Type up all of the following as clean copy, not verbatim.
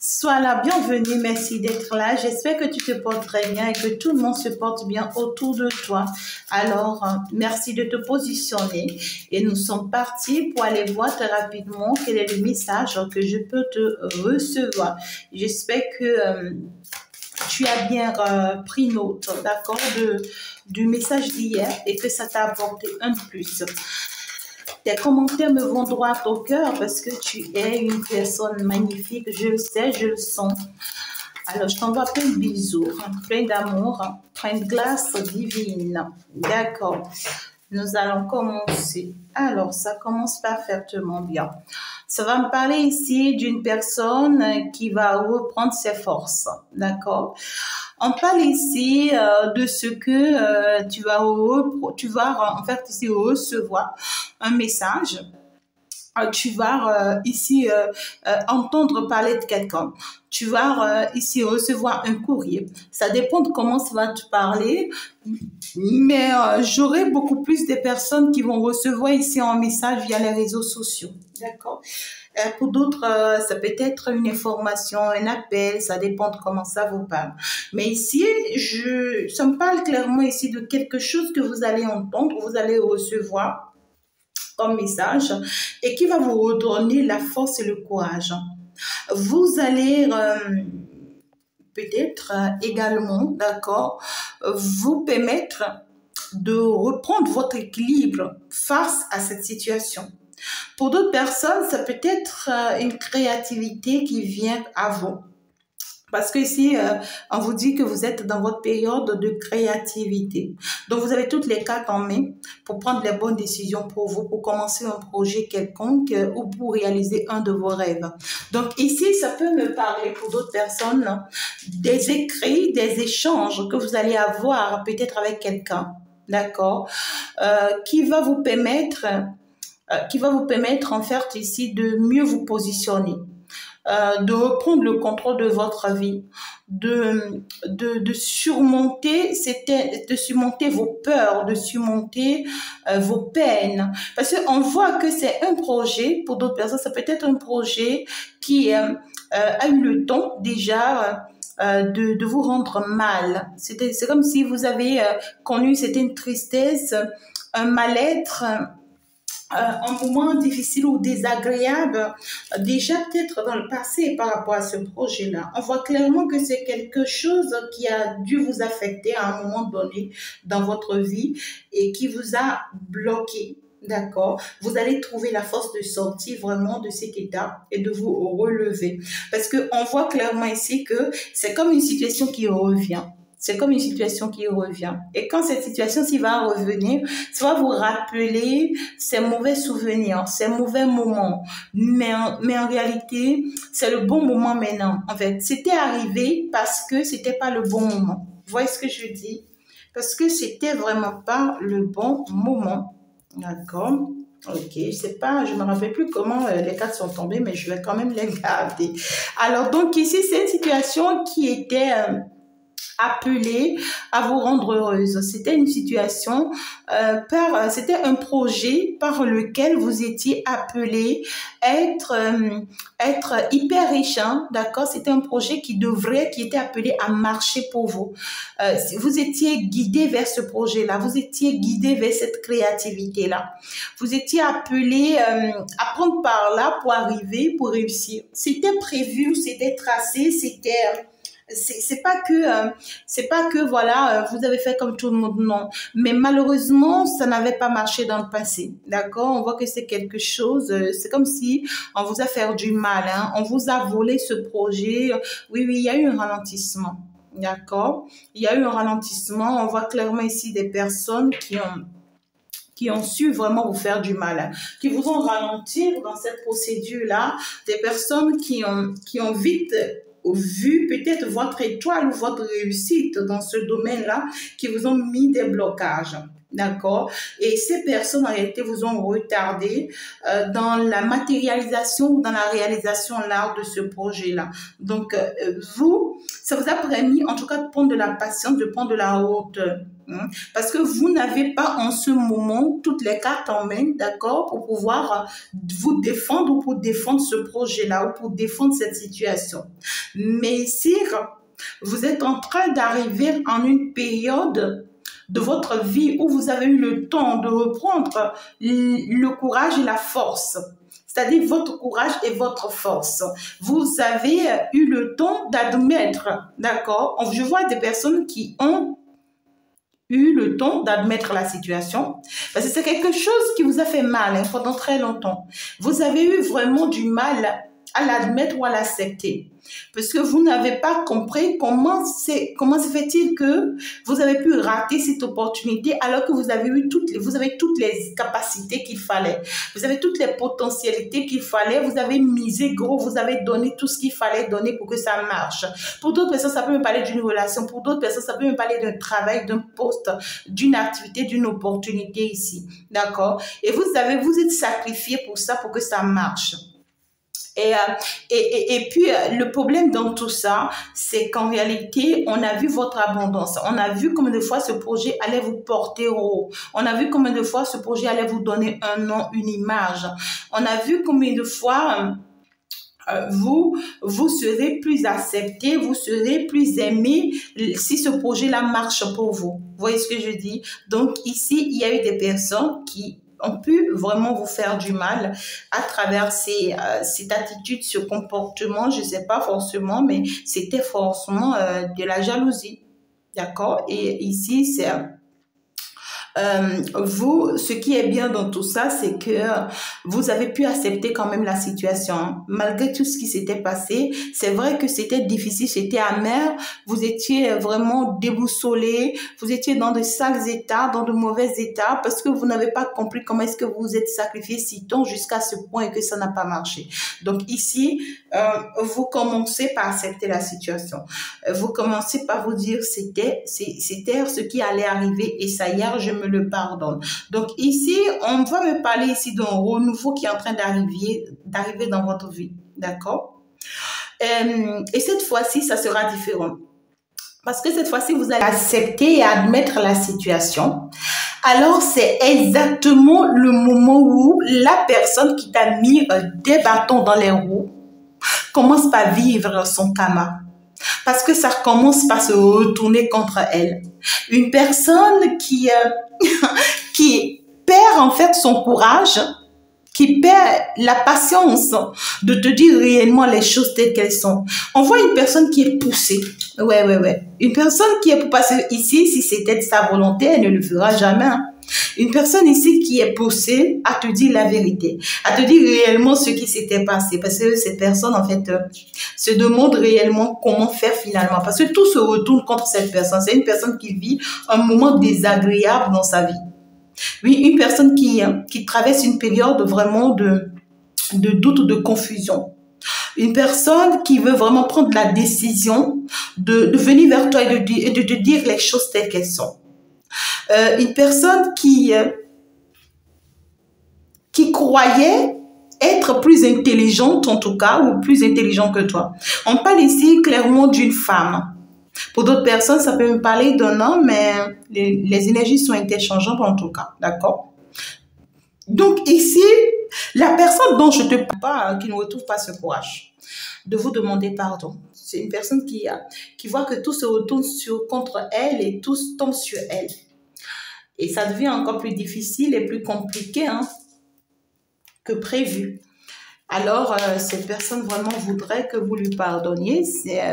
Sois la bienvenue, merci d'être là. J'espère que tu te portes très bien et que tout le monde se porte bien autour de toi. Alors, merci de te positionner et nous sommes partis pour aller voir très rapidement quel est le message que je peux te recevoir. J'espère que tu as bien pris note, d'accord, du message d'hier et que ça t'a apporté un plus. Tes commentaires me vont droit au cœur parce que tu es une personne magnifique, je le sais, je le sens. Alors, je t'envoie plein de bisous, plein d'amour, plein de glace divine. D'accord. Nous allons commencer. Alors, ça commence parfaitement bien. Ça va me parler ici d'une personne qui va reprendre ses forces. D'accord. On parle ici de ce que tu vas en fait ici recevoir un message. Tu vas ici entendre parler de quelqu'un. Tu vas ici recevoir un courrier. Ça dépend de comment ça va te parler. Mais j'aurai beaucoup plus de personnes qui vont recevoir ici un message via les réseaux sociaux. D'accord. Pour d'autres, ça peut être une information, un appel, ça dépend de comment ça vous parle. Mais ici, ça me parle clairement ici de quelque chose que vous allez entendre, vous allez recevoir comme message et qui va vous redonner la force et le courage. Vous allez peut-être également, d'accord, vous permettre de reprendre votre équilibre face à cette situation. Pour d'autres personnes, ça peut être une créativité qui vient à vous. Parce que ici, on vous dit que vous êtes dans votre période de créativité. Donc, vous avez toutes les cartes en main pour prendre les bonnes décisions pour vous, pour commencer un projet quelconque ou pour réaliser un de vos rêves. Donc, ici, ça peut me parler pour d'autres personnes des écrits, des échanges que vous allez avoir peut-être avec quelqu'un, d'accord, qui va vous permettre en fait ici de mieux vous positionner. De reprendre le contrôle de votre vie, de surmonter vos peurs, de surmonter vos peines. Parce qu'on voit que c'est un projet, pour d'autres personnes, ça peut être un projet qui a eu le temps déjà de vous rendre mal. C'est comme si vous avez connu, c'était une tristesse, un mal-être, un moment difficile ou désagréable, déjà peut-être dans le passé par rapport à ce projet-là. On voit clairement que c'est quelque chose qui a dû vous affecter à un moment donné dans votre vie et qui vous a bloqué. D'accord? Vous allez trouver la force de sortir vraiment de cet état et de vous relever. Parce qu'on voit clairement ici que c'est comme une situation qui revient. C'est comme une situation qui revient. Et quand cette situation-ci va revenir, ça va vous rappeler ces mauvais souvenirs, ces mauvais moments. Mais en réalité, c'est le bon moment maintenant. En fait, c'était arrivé parce que c'était pas le bon moment. Vous voyez ce que je dis? Parce que c'était vraiment pas le bon moment. D'accord? Ok, je me rappelle plus comment les cartes sont tombées, mais je vais quand même les garder. Alors, donc ici, c'est une situation qui était appelé à vous rendre heureuse. C'était une situation, c'était un projet par lequel vous étiez appelé à être hyper riche, hein, d'accord? C'était un projet qui était appelé à marcher pour vous. Vous étiez guidé vers ce projet-là, vous étiez guidé vers cette créativité-là. Vous étiez appelé à prendre par là pour arriver, pour réussir. C'était prévu, c'était tracé, c'est pas que voilà vous avez fait comme tout le monde, non, mais malheureusement ça n'avait pas marché dans le passé, d'accord. On voit que c'est quelque chose, c'est comme si on vous a fait du mal, hein, on vous a volé ce projet. Oui, il y a eu un ralentissement, d'accord, il y a eu un ralentissement. On voit clairement ici des personnes qui ont su vraiment vous faire du mal, qui vous ont ralentir dans cette procédure-là, des personnes qui ont vite vu peut-être votre étoile ou votre réussite dans ce domaine-là, qui vous ont mis des blocages. D'accord? Et ces personnes, en réalité, vous ont retardé dans la matérialisation ou dans la réalisation là de ce projet-là. Donc, ça vous a permis, en tout cas, de prendre de la patience, de prendre de la hauteur. Parce que vous n'avez pas en ce moment toutes les cartes en main, d'accord, pour pouvoir vous défendre ou pour défendre ce projet-là ou pour défendre cette situation. Mais sire, vous êtes en train d'arriver en une période de votre vie où vous avez eu le temps de reprendre le courage et la force. C'est-à-dire votre courage et votre force. Vous avez eu le temps d'admettre, d'accord? Je vois des personnes qui ont eu le temps d'admettre la situation parce que c'est quelque chose qui vous a fait mal pendant très longtemps. Vous avez eu vraiment du mal à l'admettre ou à l'accepter parce que vous n'avez pas compris comment se fait-il que vous avez pu rater cette opportunité alors que vous avez eu toutes les capacités qu'il fallait, vous avez toutes les potentialités qu'il fallait, vous avez misé gros, vous avez donné tout ce qu'il fallait donner pour que ça marche. Pour d'autres personnes, ça peut me parler d'une relation, pour d'autres personnes, ça peut me parler d'un travail, d'un poste, d'une activité, d'une opportunité ici, d'accord? Et vous êtes sacrifié pour ça, pour que ça marche. Et puis, le problème dans tout ça, c'est qu'en réalité, on a vu votre abondance. On a vu combien de fois ce projet allait vous porter haut. On a vu combien de fois ce projet allait vous donner un nom, une image. On a vu combien de fois vous serez plus accepté, vous serez plus aimé si ce projet-là marche pour vous. Vous voyez ce que je dis? Donc ici, il y a eu des personnes qui ont pu vraiment vous faire du mal à travers cette attitude, ce comportement, je ne sais pas forcément, mais c'était forcément de la jalousie. D'accord? Et ici, c'est... ce qui est bien dans tout ça, c'est que vous avez pu accepter quand même la situation. Malgré tout ce qui s'était passé, c'est vrai que c'était difficile, c'était amer, vous étiez vraiment déboussolé, vous étiez dans de sales états, dans de mauvais états, parce que vous n'avez pas compris comment est-ce que vous vous êtes sacrifié si tôt jusqu'à ce point et que ça n'a pas marché. Donc ici, vous commencez par accepter la situation. Vous commencez par vous dire c'était ce qui allait arriver et ça hier, je me le pardonne. Donc ici, on va me parler ici d'un renouveau qui est en train d'arriver dans votre vie. D'accord? Et cette fois-ci, ça sera différent. Parce que cette fois-ci, vous allez accepter et admettre la situation. Alors, c'est exactement le moment où la personne qui t'a mis des bâtons dans les roues commence par vivre son karma. Parce que ça commence par se retourner contre elle. Une personne qui perd en fait son courage, qui perd la patience de te dire réellement les choses telles qu'elles sont. On voit une personne qui est poussée. Ouais. Une personne qui est poussée ici, si c'était de sa volonté, elle ne le fera jamais. Une personne ici qui est poussée à te dire la vérité, à te dire réellement ce qui s'était passé. Parce que cette personne, en fait, se demande réellement comment faire finalement. Parce que tout se retourne contre cette personne. C'est une personne qui vit un moment désagréable dans sa vie. Oui, une personne qui traverse une période vraiment de doute, de confusion. Une personne qui veut vraiment prendre la décision de venir vers toi et de te dire les choses telles qu'elles sont. Une personne qui croyait être plus intelligente en tout cas, ou plus intelligent que toi. On parle ici clairement d'une femme. Pour d'autres personnes, ça peut me parler d'un homme, mais les énergies sont interchangeables en tout cas, d'accord? Donc ici, la personne dont je te parle, qui ne retrouve pas ce courage de vous demander pardon. C'est une personne qui voit que tout se retourne contre elle et tout tombe sur elle. Et ça devient encore plus difficile et plus compliqué que prévu. Alors, cette personne vraiment voudrait que vous lui pardonniez.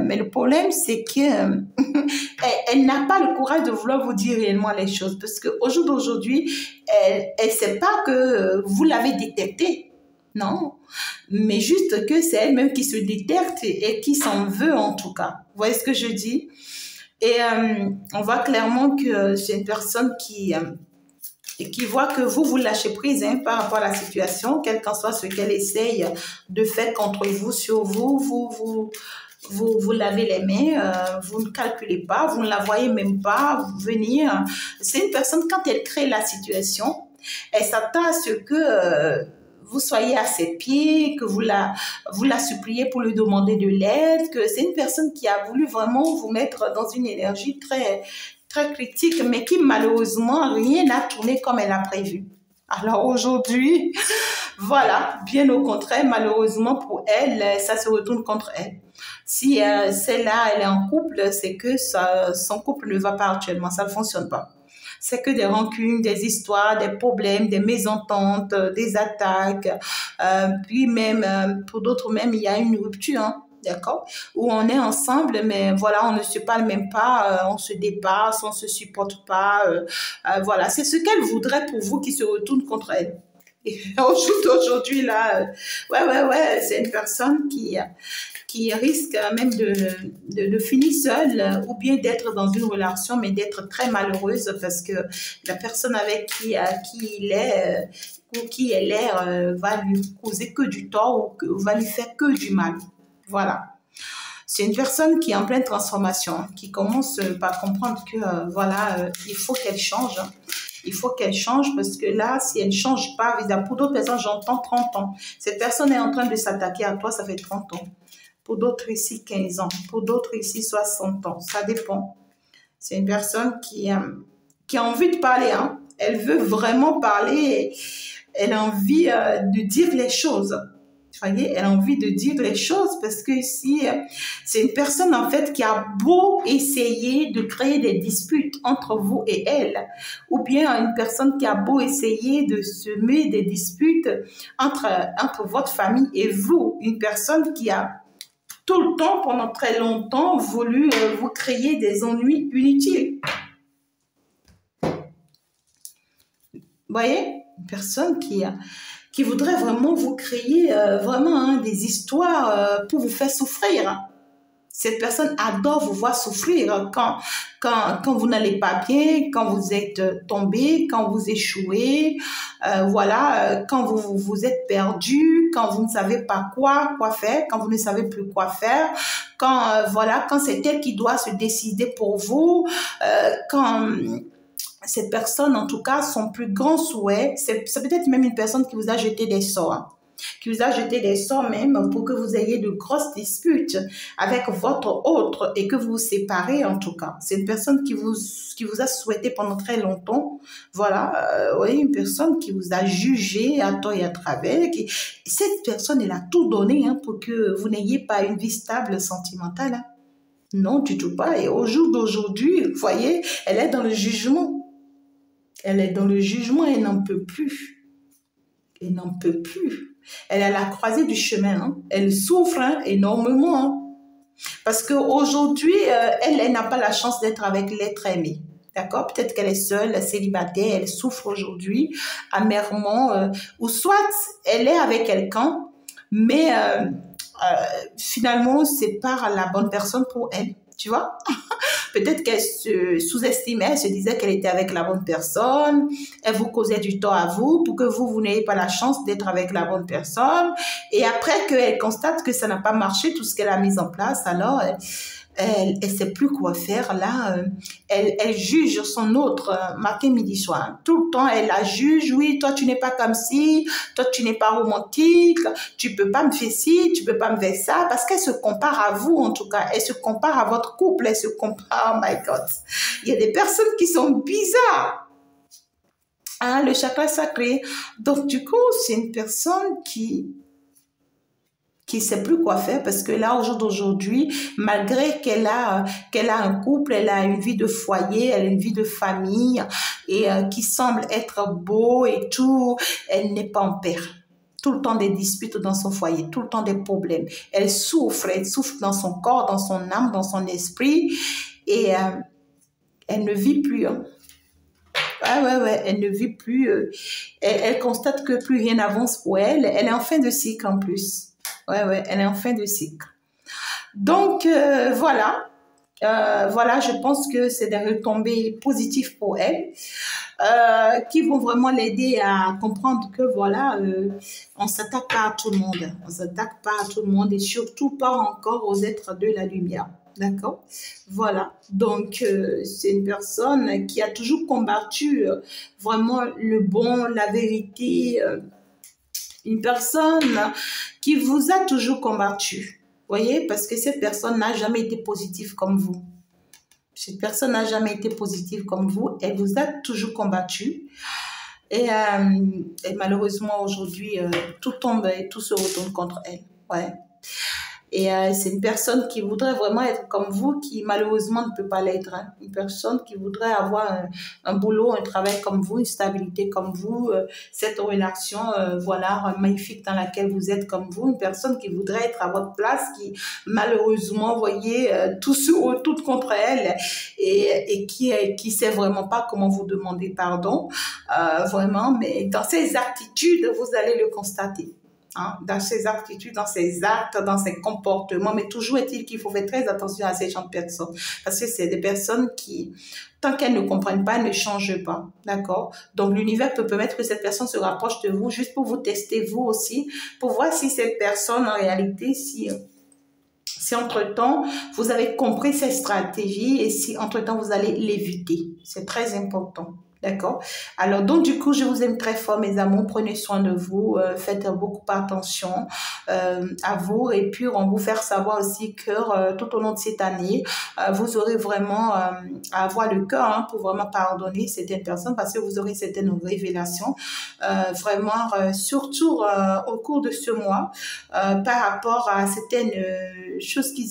Mais le problème, c'est qu'elle elle n'a pas le courage de vouloir vous dire réellement les choses. Parce qu'au jour d'aujourd'hui, elle ne sait pas que vous l'avez détecté. Non. Mais juste que c'est elle-même qui se détecte et qui s'en veut en tout cas. Vous voyez ce que je dis? Et on voit clairement que c'est une personne qui voit que vous lâchez prise par rapport à la situation, quel qu'en soit ce qu'elle essaye de faire contre vous, sur vous lavez les mains, vous ne calculez pas, vous ne la voyez même pas venir. C'est une personne, quand elle crée la situation, elle s'attend à ce que vous soyez à ses pieds, que vous la suppliez pour lui demander de l'aide, que c'est une personne qui a voulu vraiment vous mettre dans une énergie très, très critique, mais qui malheureusement, rien n'a tourné comme elle a prévu. Alors aujourd'hui, voilà, bien au contraire, malheureusement pour elle, ça se retourne contre elle. Si celle-là, elle est en couple, c'est que son couple ne va pas actuellement, ça ne fonctionne pas. C'est que des rancunes, des histoires, des problèmes, des mésententes, des attaques. Puis même, pour d'autres même, il y a une rupture, hein, d'accord? Où on est ensemble, mais voilà, on ne se parle même pas, on se dépasse, on se supporte pas. Voilà, c'est ce qu'elle voudrait pour vous qui se retourne contre elle. Et au jour d'aujourd'hui, là, ouais, c'est une personne qui risque même de finir seule ou bien d'être dans une relation, mais d'être très malheureuse parce que la personne avec qui il est ou qui elle est va lui causer que du tort ou va lui faire que du mal. Voilà. C'est une personne qui est en pleine transformation, qui commence par comprendre que voilà, il faut qu'elle change. Il faut qu'elle change parce que là, si elle ne change pas, pour d'autres personnes, j'entends 30 ans. Cette personne est en train de s'attaquer à toi, ça fait 30 ans. Pour d'autres ici, 15 ans. Pour d'autres ici, 60 ans. Ça dépend. C'est une personne qui a envie de parler. Hein. Elle veut vraiment parler. Elle a envie de dire les choses. Vous voyez, elle a envie de dire les choses parce que ici, c'est une personne en fait qui a beau essayer de créer des disputes entre vous et elle, ou bien une personne qui a beau essayer de semer des disputes entre votre famille et vous, une personne qui a tout le temps, pendant très longtemps, voulu vous créer des ennuis inutiles. Vous voyez, une personne qui voudrait vraiment vous créer vraiment hein, des histoires pour vous faire souffrir. Cette personne adore vous voir souffrir quand vous n'allez pas bien, quand vous êtes tombé, quand vous échouez, voilà, quand vous êtes perdu, quand vous ne savez pas quoi faire, quand vous ne savez plus quoi faire, quand voilà, quand c'est elle qui doit se décider pour vous, quand cette personne, en tout cas, son plus grand souhait, c'est peut-être même une personne qui vous a jeté des sorts, hein, qui vous a jeté des sorts même pour que vous ayez de grosses disputes avec votre autre et que vous vous séparez en tout cas. C'est une personne qui vous a souhaité pendant très longtemps. Voilà, oui, une personne qui vous a jugé à tort et à travers. Cette personne, elle a tout donné hein, pour que vous n'ayez pas une vie stable sentimentale. Hein. Non, du tout pas. Et au jour d'aujourd'hui, vous voyez, elle est dans le jugement. Elle est dans le jugement et elle n'en peut plus. Elle n'en peut plus. Elle est à la croisée du chemin. Hein. Elle souffre hein, énormément. Hein. Parce qu'aujourd'hui, elle n'a pas la chance d'être avec l'être aimé. D'accord? Peut-être qu'elle est seule, célibataire, elle souffre aujourd'hui amèrement. Ou soit elle est avec quelqu'un, mais finalement, c'est pas la bonne personne pour elle. Tu vois? Peut-être qu'elle se sous-estimait, elle se disait qu'elle était avec la bonne personne, elle vous causait du tort à vous pour que vous n'ayez pas la chance d'être avec la bonne personne. Et après qu'elle constate que ça n'a pas marché, tout ce qu'elle a mis en place, alors elle ne sait plus quoi faire. Là, elle juge son autre matin, midi, soir. Tout le temps, elle la juge. Oui, toi, tu n'es pas comme ci. Toi, tu n'es pas romantique. Tu peux pas me faire ci. Tu peux pas me faire ça. Parce qu'elle se compare à vous, en tout cas. Elle se compare à votre couple. Elle se compare. Oh my God. Il y a des personnes qui sont bizarres. Hein, le chakra sacré. Donc, du coup, c'est une personne qui sait plus quoi faire parce que là, au jour d'aujourd'hui, malgré qu'elle a un couple, elle a une vie de foyer, elle a une vie de famille et qui semble être beau et tout, elle n'est pas en paix. Tout le temps des disputes dans son foyer, tout le temps des problèmes. Elle souffre dans son corps, dans son âme, dans son esprit et elle ne vit plus. Hein. Ouais, elle ne vit plus. Elle constate que plus rien n'avance pour elle. Elle est en fin de cycle en plus. Ouais, elle est en fin de cycle. Donc, voilà. Voilà, je pense que c'est des retombées positives pour elle qui vont vraiment l'aider à comprendre que, voilà, on ne s'attaque pas à tout le monde. On ne s'attaque pas à tout le monde et surtout pas encore aux êtres de la lumière. D'accord? Voilà. Donc, c'est une personne qui a toujours combattu vraiment le bon, la vérité, une personne qui vous a toujours combattu, voyez, parce que cette personne n'a jamais été positive comme vous. Cette personne n'a jamais été positive comme vous. Elle vous a toujours combattu. Et malheureusement, aujourd'hui, tout tombe et tout se retourne contre elle. Ouais. Et c'est une personne qui voudrait vraiment être comme vous, qui malheureusement ne peut pas l'être. Hein. Une personne qui voudrait avoir un boulot, un travail comme vous, une stabilité comme vous, cette relation voilà, magnifique dans laquelle vous êtes comme vous. Une personne qui voudrait être à votre place, qui malheureusement, voyez, tout se retourne contre elle et qui sait vraiment pas comment vous demander pardon. Vraiment, mais dans ses attitudes, vous allez le constater. Hein, dans ses attitudes, dans ses actes, dans ses comportements, mais toujours est-il qu'il faut faire très attention à ces gens de personnes, parce que c'est des personnes qui, tant qu'elles ne comprennent pas, ne changent pas, d'accord? Donc l'univers peut permettre que cette personne se rapproche de vous, juste pour vous tester vous aussi, pour voir si cette personne, en réalité, si entre-temps, vous avez compris cette stratégie et si entre-temps, vous allez l'éviter. C'est très important. D'accord? Alors, donc, du coup, je vous aime très fort, mes amours. Prenez soin de vous. Faites beaucoup attention à vous. Et puis, on va vous faire savoir aussi que tout au long de cette année, vous aurez vraiment à avoir le cœur pour vraiment pardonner certaines personnes parce que vous aurez certaines révélations. Vraiment, surtout au cours de ce mois, par rapport à certaines choses qui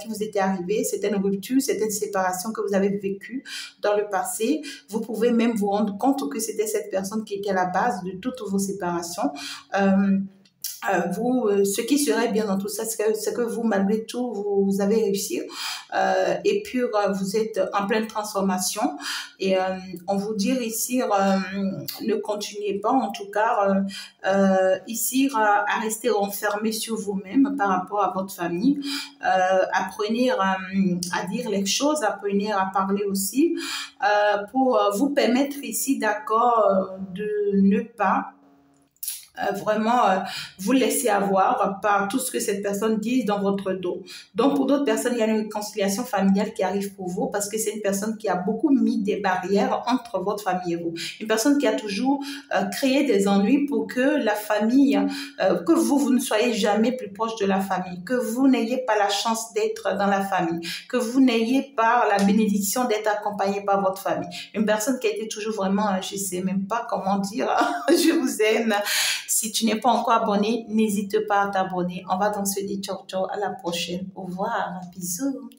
vous étaient arrivées, certaines ruptures, certaines séparations que vous avez vécues dans le passé. Vous pouvez même vous rendre compte que c'était cette personne qui était à la base de toutes vos séparations. Ce qui serait bien dans tout ça, c'est que vous, malgré tout, vous avez réussi. Et puis, vous êtes en pleine transformation. Et on vous dit ici, ne continuez pas, en tout cas, ici, à rester renfermé sur vous-même par rapport à votre famille. Apprenez à dire les choses, apprenez à parler aussi, pour vous permettre ici, d'accord, de ne pas vraiment vous laisser avoir par tout ce que cette personne dit dans votre dos. Donc, pour d'autres personnes, il y a une réconciliation familiale qui arrive pour vous parce que c'est une personne qui a beaucoup mis des barrières entre votre famille et vous. Une personne qui a toujours créé des ennuis pour que la famille, que vous ne soyez jamais plus proche de la famille, que vous n'ayez pas la chance d'être dans la famille, que vous n'ayez pas la bénédiction d'être accompagné par votre famille. Une personne qui a été toujours vraiment, je ne sais même pas comment dire, je vous aime. Si tu n'es pas encore abonné, n'hésite pas à t'abonner. On va donc se dire ciao, ciao, à la prochaine. Au revoir, bisous.